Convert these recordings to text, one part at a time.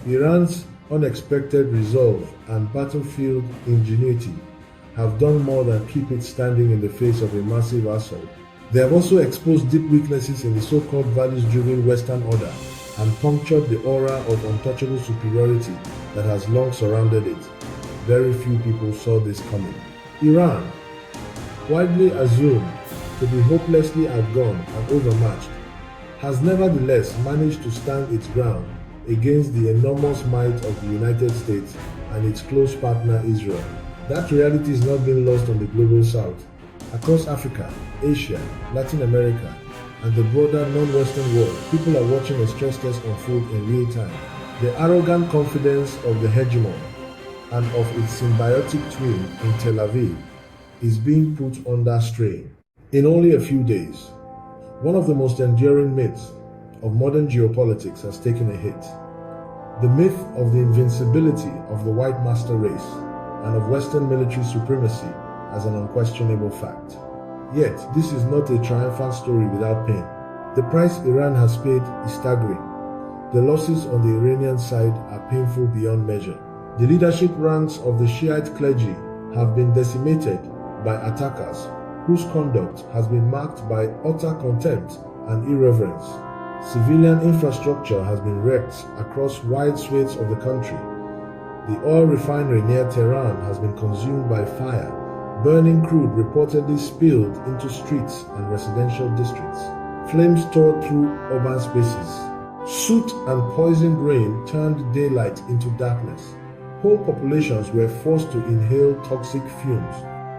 Iran's unexpected resolve and battlefield ingenuity have done more than keep it standing in the face of a massive assault. They have also exposed deep weaknesses in the so-called values-driven Western order and punctured the aura of untouchable superiority that has long surrounded it. Very few people saw this coming. Iran, widely assumed to be hopelessly outgunned and overmatched, has nevertheless managed to stand its ground against the enormous might of the United States and its close partner Israel. That reality is not being lost on the global south. Across Africa, Asia, Latin America, and the broader non-Western world, people are watching a stress test unfold in real time. The arrogant confidence of the hegemon and of its symbiotic twin in Tel Aviv is being put under strain. In only a few days, one of the most enduring myths of modern geopolitics has taken a hit. The myth of the invincibility of the white master race and of Western military supremacy as an unquestionable fact. Yet, this is not a triumphant story without pain. The price Iran has paid is staggering. The losses on the Iranian side are painful beyond measure. The leadership ranks of the Shiite clergy have been decimated by attackers whose conduct has been marked by utter contempt and irreverence. Civilian infrastructure has been wrecked across wide swathes of the country. The oil refinery near Tehran has been consumed by fire. Burning crude reportedly spilled into streets and residential districts. Flames tore through urban spaces. Soot and poisoned rain turned daylight into darkness. Whole populations were forced to inhale toxic fumes.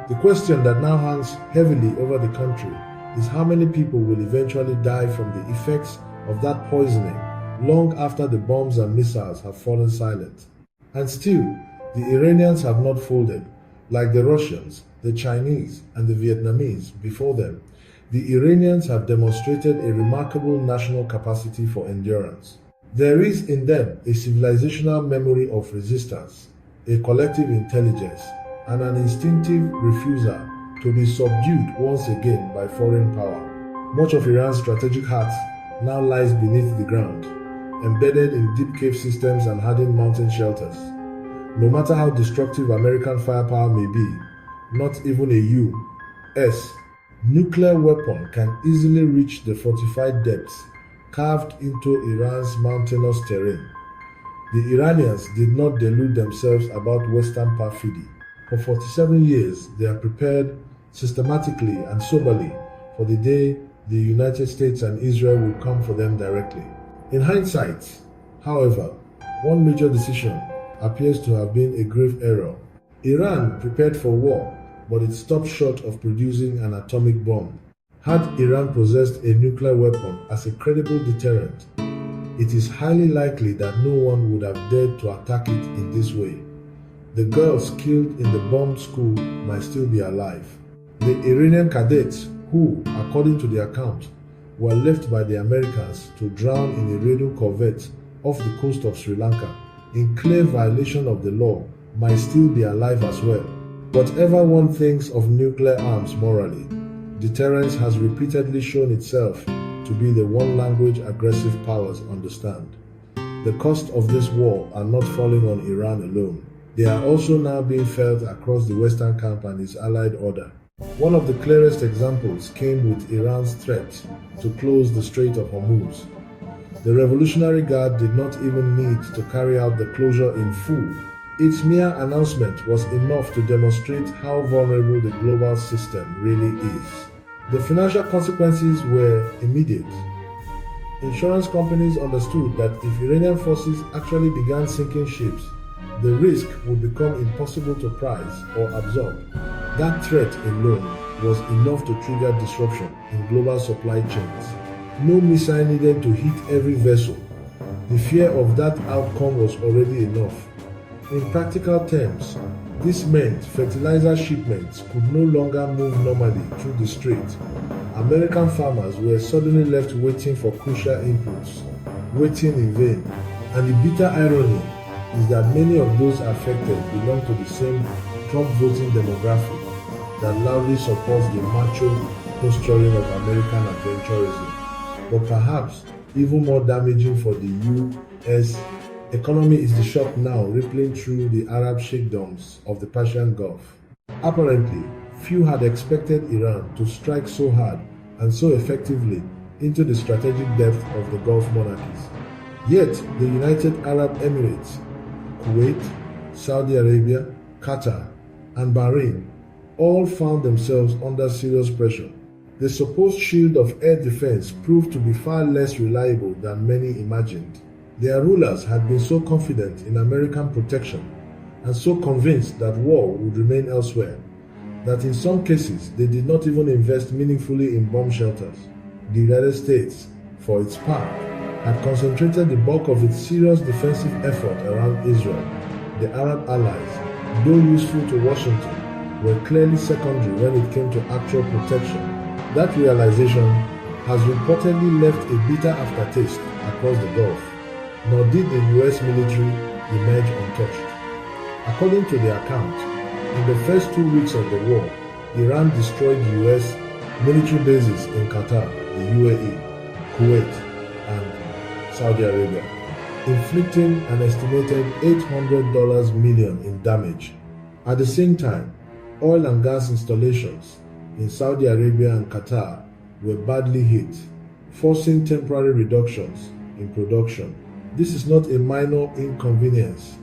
The question that now hangs heavily over the country is how many people will eventually die from the effects of that poisoning long after the bombs and missiles have fallen silent. And still, the Iranians have not folded. Like the Russians, the Chinese, and the Vietnamese before them, the Iranians have demonstrated a remarkable national capacity for endurance. There is in them a civilizational memory of resistance, a collective intelligence, and an instinctive refusal to be subdued once again by foreign power. Much of Iran's strategic heart now lies beneath the ground, embedded in deep cave systems and hardened mountain shelters. No matter how destructive American firepower may be, not even a U.S. nuclear weapon can easily reach the fortified depths carved into Iran's mountainous terrain. The Iranians did not delude themselves about Western perfidy. For 47 years, they are prepared systematically and soberly for the day the United States and Israel will come for them directly. In hindsight, however, one major decision appears to have been a grave error. Iran prepared for war, but it stopped short of producing an atomic bomb. Had Iran possessed a nuclear weapon as a credible deterrent, it is highly likely that no one would have dared to attack it in this way. The girls killed in the bombed school might still be alive. The Iranian cadets who, according to the account, were left by the Americans to drown in a raiding corvette off the coast of Sri Lanka in clear violation of the law might still be alive as well. Whatever one thinks of nuclear arms morally, deterrence has repeatedly shown itself to be the one language aggressive powers understand. The cost of this war are not falling on Iran alone. They are also now being felt across the Western camp and its allied order. One of the clearest examples came with Iran's threat to close the Strait of Hormuz. The Revolutionary Guard did not even need to carry out the closure in full. Its mere announcement was enough to demonstrate how vulnerable the global system really is. The financial consequences were immediate. Insurance companies understood that if Iranian forces actually began sinking ships, the risk would become impossible to price or absorb. That threat alone was enough to trigger disruption in global supply chains. No missile needed to hit every vessel. The fear of that outcome was already enough. In practical terms, this meant fertilizer shipments could no longer move normally through the strait. American farmers were suddenly left waiting for crucial inputs, waiting in vain. And the bitter irony is that many of those affected belong to the same Trump voting demographic that loudly supports the macho posturing of American adventurism. But perhaps even more damaging for the U.S. economy is the shock now rippling through the Arab sheikdoms of the Persian Gulf. Apparently, few had expected Iran to strike so hard and so effectively into the strategic depth of the Gulf monarchies. Yet, the United Arab Emirates, Kuwait, Saudi Arabia, Qatar, and Bahrain all found themselves under serious pressure. The supposed shield of air defense proved to be far less reliable than many imagined. Their rulers had been so confident in American protection and so convinced that war would remain elsewhere that in some cases they did not even invest meaningfully in bomb shelters. The United States, for its part, had concentrated the bulk of its serious defensive effort around Israel. The Arab allies, though useful to Washington, were clearly secondary when it came to actual protection. That realization has reportedly left a bitter aftertaste across the Gulf, nor did the US military emerge untouched. According to the account, in the first 2 weeks of the war, Iran destroyed US military bases in Qatar, the UAE, Kuwait, and Saudi Arabia, inflicting an estimated $800 million in damage. At the same time, oil and gas installations in Saudi Arabia and Qatar were badly hit, forcing temporary reductions in production. This is not a minor inconvenience.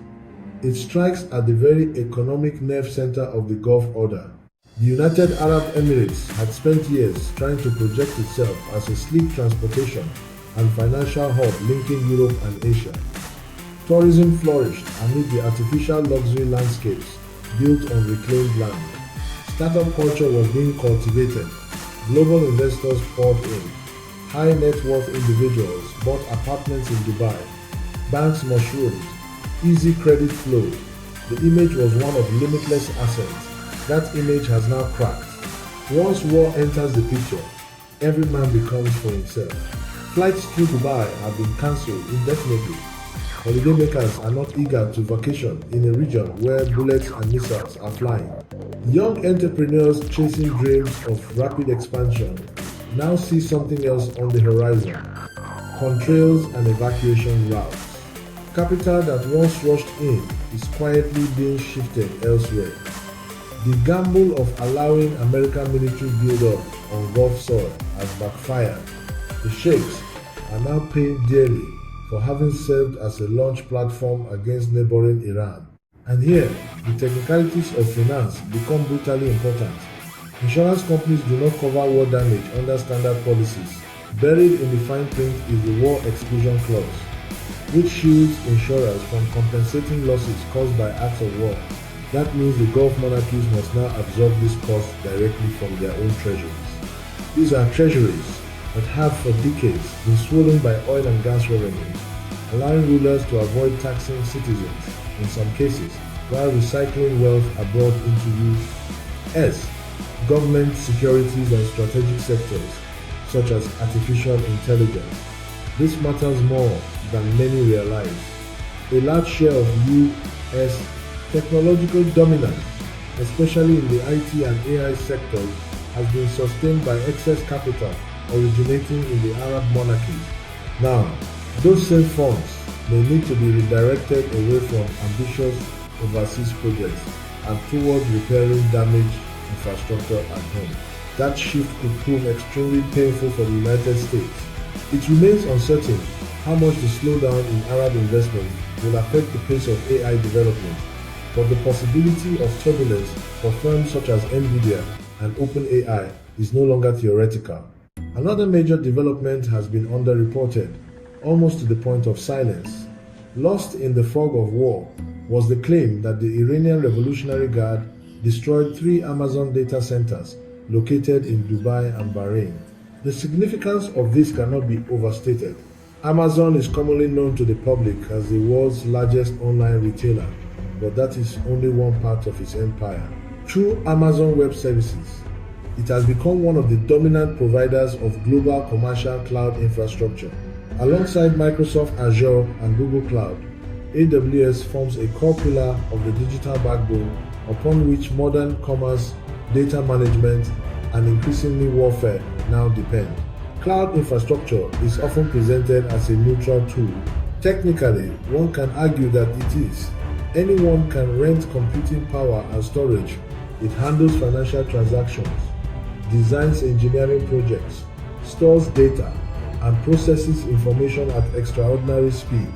It strikes at the very economic nerve center of the Gulf order. The United Arab Emirates had spent years trying to project itself as a sleek transportation and financial hub linking Europe and Asia. Tourism flourished amid the artificial luxury landscapes built on reclaimed land. Startup culture was being cultivated. Global investors poured in. High net worth individuals bought apartments in Dubai. Banks mushroomed. Easy credit flowed. The image was one of limitless assets. That image has now cracked. Once war enters the picture, every man becomes for himself. Flights through Dubai have been cancelled indefinitely. Holidaymakers are not eager to vacation in a region where bullets and missiles are flying. Young entrepreneurs chasing dreams of rapid expansion now see something else on the horizon: contrails and evacuation routes. Capital that once rushed in is quietly being shifted elsewhere. The gamble of allowing American military build-up on Gulf soil has backfired. The sheikhs are now paying dearly for having served as a launch platform against neighboring Iran. And here, the technicalities of finance become brutally important. Insurance companies do not cover war damage under standard policies. Buried in the fine print is the War Exclusion Clause, which shields insurers from compensating losses caused by acts of war. That means the Gulf monarchies must now absorb this cost directly from their own treasuries. These are treasuries that have for decades been swollen by oil and gas revenues, allowing rulers to avoid taxing citizens in some cases while recycling wealth abroad into use. Government, securities and strategic sectors such as artificial intelligence. This matters more than many realize. A large share of U.S. technological dominance, especially in the IT and AI sectors, has been sustained by excess capital originating in the Arab monarchies. Now, those same funds may need to be redirected away from ambitious overseas projects and toward repairing damaged infrastructure at home. That shift could prove extremely painful for the United States. It remains uncertain how much the slowdown in Arab investment will affect the pace of AI development, but the possibility of turbulence for firms such as Nvidia and OpenAI is no longer theoretical. Another major development has been underreported, almost to the point of silence. Lost in the fog of war was the claim that the Iranian Revolutionary Guard destroyed 3 Amazon data centers located in Dubai and Bahrain. The significance of this cannot be overstated. Amazon is commonly known to the public as the world's largest online retailer, but that is only one part of its empire. Through Amazon Web Services, it has become one of the dominant providers of global commercial cloud infrastructure. Alongside Microsoft Azure and Google Cloud, AWS forms a core pillar of the digital backbone upon which modern commerce, data management, and increasingly warfare now depend. Cloud infrastructure is often presented as a neutral tool, Technically, one can argue that it is. Anyone can rent computing power and storage. It handles financial transactions, designs engineering projects, stores data, and processes information at extraordinary speed.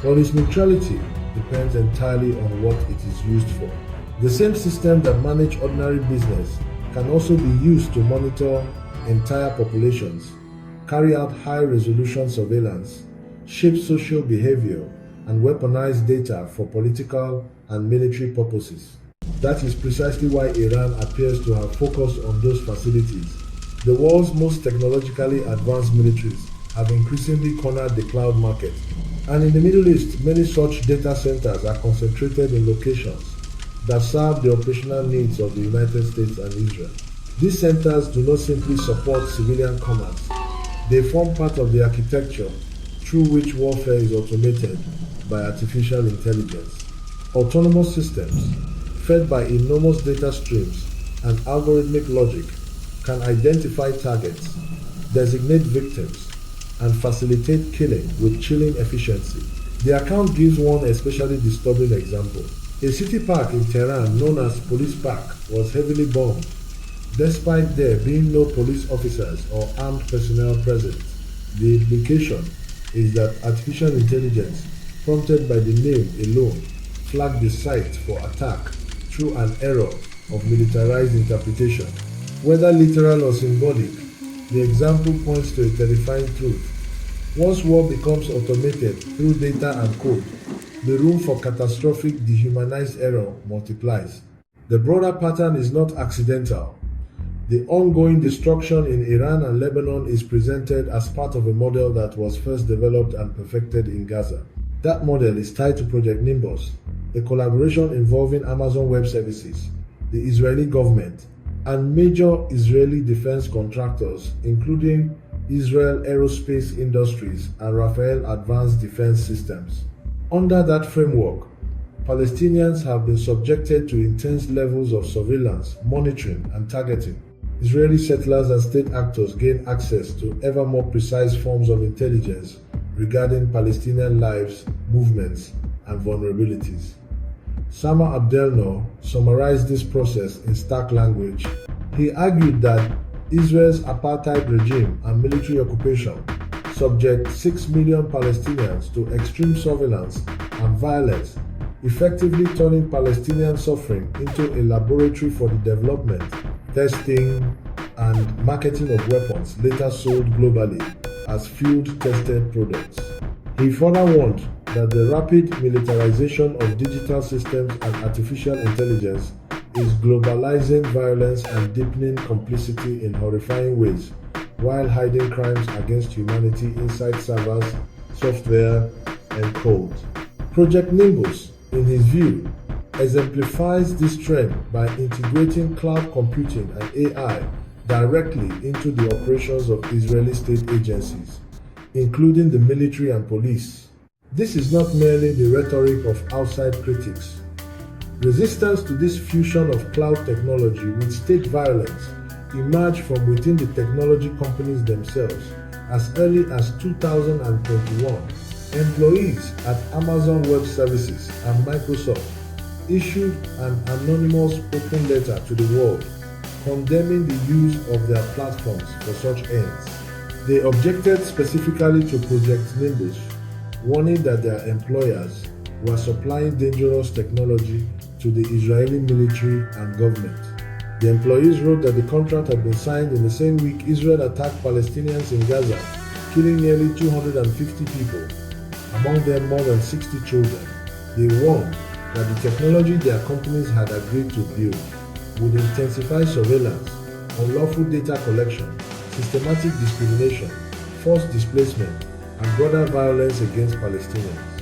But its neutrality depends entirely on what it is used for. The same system that manages ordinary business can also be used to monitor entire populations, carry out high-resolution surveillance, shape social behavior, and weaponize data for political and military purposes. That is precisely why Iran appears to have focused on those facilities. The world's most technologically advanced militaries have increasingly cornered the cloud market, and in the Middle East, many such data centers are concentrated in locations that serve the operational needs of the United States and Israel. These centers do not simply support civilian commands, they form part of the architecture through which warfare is automated by artificial intelligence. Autonomous systems, fed by enormous data streams and algorithmic logic, can identify targets, designate victims, and facilitate killing with chilling efficiency. The account gives one especially disturbing example. A city park in Tehran known as Police Park was heavily bombed, despite there being no police officers or armed personnel present. The implication is that artificial intelligence, prompted by the name alone, flagged the site for attack through an error of militarized interpretation. Whether literal or symbolic, the example points to a terrifying truth. Once war becomes automated through data and code, the room for catastrophic dehumanized error multiplies. The broader pattern is not accidental. The ongoing destruction in Iran and Lebanon is presented as part of a model that was first developed and perfected in Gaza. That model is tied to Project Nimbus, a collaboration involving Amazon Web Services, the Israeli government, and major Israeli defense contractors, including Israel Aerospace Industries and Rafael Advanced Defense Systems. Under that framework, Palestinians have been subjected to intense levels of surveillance, monitoring, and targeting. Israeli settlers and state actors gain access to ever more precise forms of intelligence regarding Palestinian lives, movements, and vulnerabilities. Sama Abdel-Nour summarized this process in stark language. He argued that Israel's apartheid regime and military occupation subject 6 million Palestinians to extreme surveillance and violence, effectively turning Palestinian suffering into a laboratory for the development, testing, and marketing of weapons later sold globally as field-tested products. He further warned that the rapid militarization of digital systems and artificial intelligence is globalizing violence and deepening complicity in horrifying ways, while hiding crimes against humanity inside servers, software, and code. Project Nimbus, in his view, exemplifies this trend by integrating cloud computing and AI directly into the operations of Israeli state agencies, including the military and police. This is not merely the rhetoric of outside critics. Resistance to this fusion of cloud technology with state violence emerged from within the technology companies themselves. As early as 2021, employees at Amazon Web Services and Microsoft issued an anonymous open letter to the world condemning the use of their platforms for such ends. They objected specifically to Project Nimbus, warning that their employers were supplying dangerous technology to the Israeli military and government. The employees wrote that the contract had been signed in the same week Israel attacked Palestinians in Gaza, killing nearly 250 people, among them more than 60 children. They warned that the technology their companies had agreed to build would intensify surveillance, unlawful data collection, systematic discrimination, forced displacement, and broader violence against Palestinians.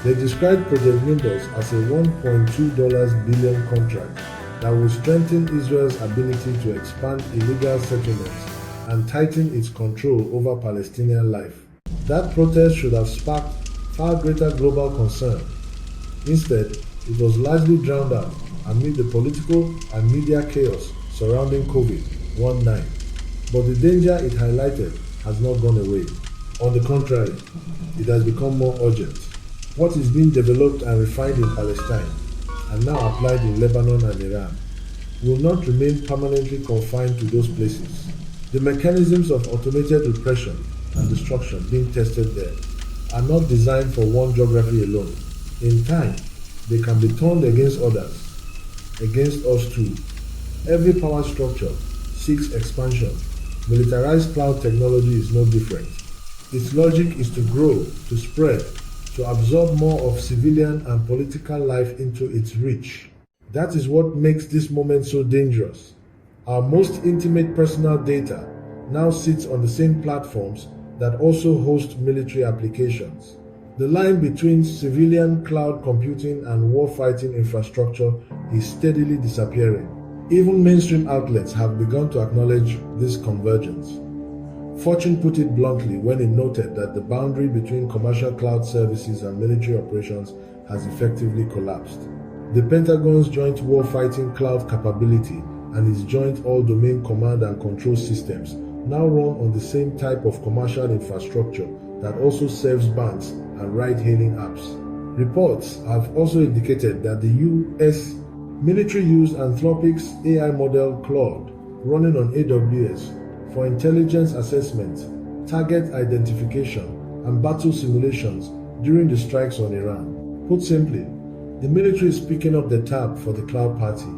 They described Project Nimbus as a $1.2 billion contract that will strengthen Israel's ability to expand illegal settlements and tighten its control over Palestinian life. That protest should have sparked far greater global concern. Instead, it was largely drowned out amid the political and media chaos surrounding COVID-19. But the danger it highlighted has not gone away. On the contrary, it has become more urgent. What is being developed and refined in Palestine and now applied in Lebanon and Iran will not remain permanently confined to those places. The mechanisms of automated repression and destruction being tested there are not designed for one geography alone. In time, they can be turned against others, against us too. Every power structure seeks expansion. Militarized cloud technology is no different. Its logic is to grow, to spread, to absorb more of civilian and political life into its reach. That is what makes this moment so dangerous. Our most intimate personal data now sits on the same platforms that also host military applications. The line between civilian cloud computing and warfighting infrastructure is steadily disappearing. Even mainstream outlets have begun to acknowledge this convergence. Fortune put it bluntly when it noted that the boundary between commercial cloud services and military operations has effectively collapsed. The Pentagon's Joint Warfighting Cloud capability and its Joint All-Domain Command and Control systems now run on the same type of commercial infrastructure that also serves banks and ride-hailing apps. Reports have also indicated that the U.S. military used Anthropic's AI model Claude, running on AWS, for intelligence assessment, target identification, and battle simulations during the strikes on Iran. Put simply, the military is picking up the tab for the cloud party,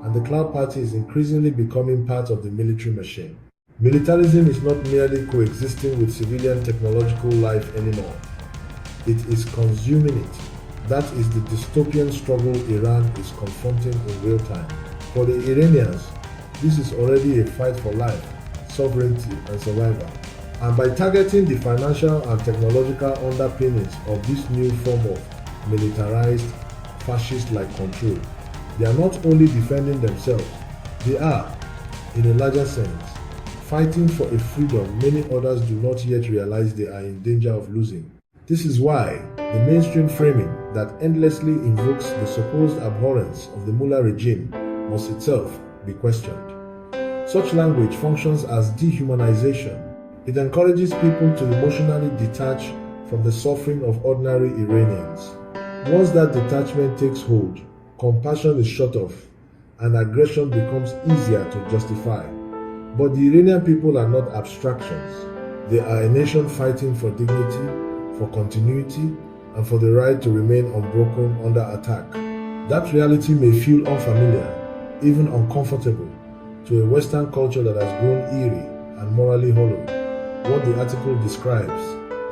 and the cloud party is increasingly becoming part of the military machine. Militarism is not merely coexisting with civilian technological life anymore. It is consuming it. That is the dystopian struggle Iran is confronting in real time. For the Iranians, this is already a fight for life, sovereignty, and survival. And by targeting the financial and technological underpinnings of this new form of militarized, fascist-like control, they are not only defending themselves, they are, in a larger sense, fighting for a freedom many others do not yet realize they are in danger of losing. This is why the mainstream framing that endlessly invokes the supposed abhorrence of the Mullah regime must itself be questioned. Such language functions as dehumanization. It encourages people to emotionally detach from the suffering of ordinary Iranians. Once that detachment takes hold, compassion is shut off and aggression becomes easier to justify. But the Iranian people are not abstractions. They are a nation fighting for dignity, for continuity, and for the right to remain unbroken under attack. That reality may feel unfamiliar, even uncomfortable, to a Western culture that has grown eerie and morally hollow, what the article describes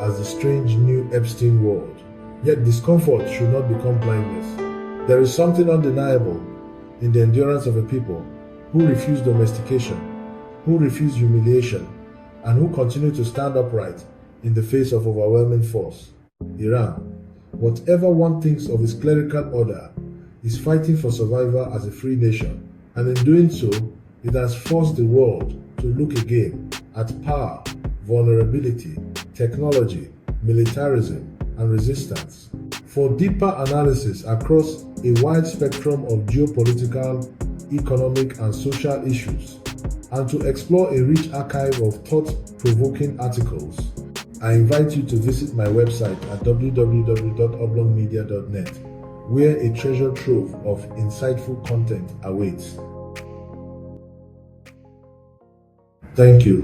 as the strange new Epstein world. Yet discomfort should not become blindness. There is something undeniable in the endurance of a people who refuse domestication, who refuse humiliation, and who continue to stand upright in the face of overwhelming force. Iran, whatever one thinks of its clerical order, is fighting for survival as a free nation, and in doing so, it has forced the world to look again at power, vulnerability, technology, militarism, and resistance. For deeper analysis across a wide spectrum of geopolitical, economic, and social issues, and to explore a rich archive of thought-provoking articles, I invite you to visit my website at www.oblongmedia.net, where a treasure trove of insightful content awaits. Thank you.